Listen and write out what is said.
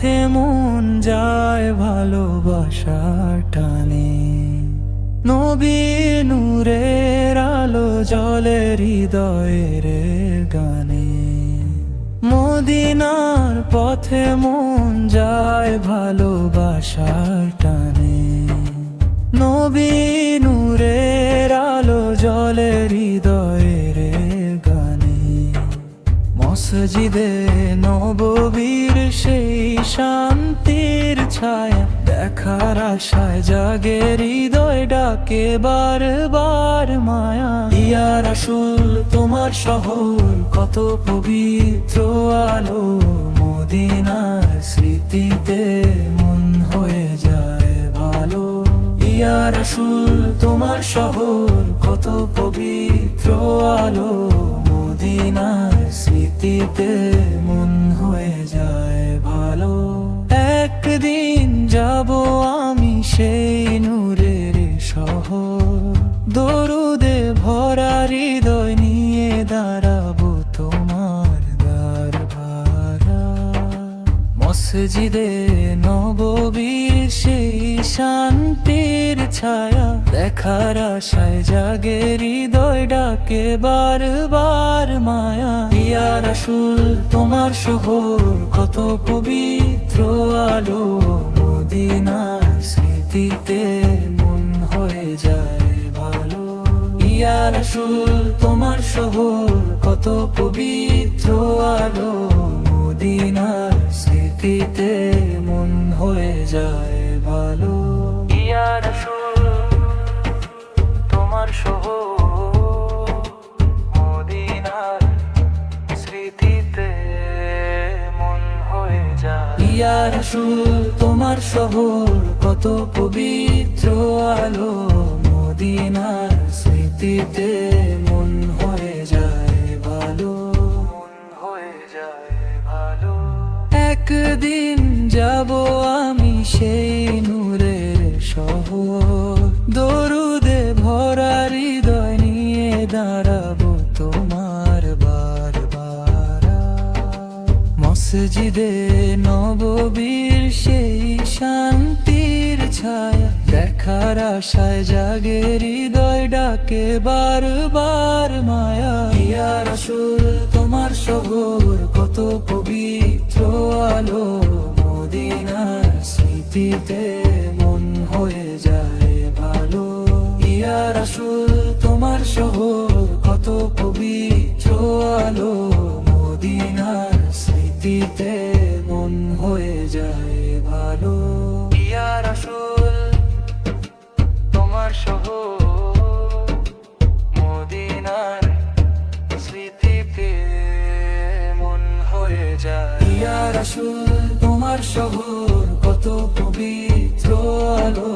পথে মন যায় ভালোবাসার টানে। নবী নূরের আলো জ্বলে হৃদয়ের গানে। মদিনার পথে মন যায় ভালোবাসার টানে। নবী নূরের আলো জ্বলে হৃদয়ের গানে। মসজিদে নববীর সেই শান্তির ছায়া দেখার আশায় জাগে হৃদয় ডাকে বারবার মায়া। ইয়া রাসূল তোমার শহর কত পবিত্র আলো, মদিনার স্মৃতিতে মন হয়ে যায় ভালো। ইয়া রাসূল তোমার শহর কত পবিত্র আলো, মদিনার স্মৃতিতে মন হয়ে যায় ভালো। একদিন যাব আমি সেই নূরের শহর, দরুদে ভরা হৃদয় নিয়ে দাঁড়াবো তোমার দরবারে। মসজিদে নববীর সেই শান্তির ছায়া দেখার আশায় জাগে হৃদয় ডাকে বারবার মায়া। ইয়া রাসূল তোমার শহর কত পবিত্র আলো, মদিনার স্মৃতিতে মন হয়ে যায় ভালো। ইয়া রাসূল তোমার শহর কত পবিত্র আলো, মদিনার স্মৃতিতে মন হয়ে যায় ভালো। ইয়া রাসূল তোমার শহর মদিনার স্মৃতিতে মন হয়ে যায়। ইয়া রাসূল তোমার শহর কত পবিত্র আলো, মদিনার স্মৃতিতে মন হয়ে যায় ভালো, মন হয়ে যায় ভালো। একদিন যাব আমি সেই নূরের শহর, দরুদে ভরা হৃদয় নিয়ে দাঁড়াবো তোমার বারবার। মসজিদে নববীর সেই শান্তির ছায়া দেখার আশায় জাগে হৃদয় ডাকে বারবার মায়া। ইয়া রাসূল তোমার শহর কত পবিত্র আলো, মদিনার স্মৃতিতে মন হয়ে যায় ভালো। ইয়া রাসূল তোমার শহর কত পবিত্র আলো, মদিনার স্মৃতিতে মন হয়ে যায় ভালো। ইয়া রাসূল তোমার শহর মদিনার স্মৃতিতে মন হয়ে যায়। ইয়া রাসূল তোমার শহর কত পবিত্র আলো,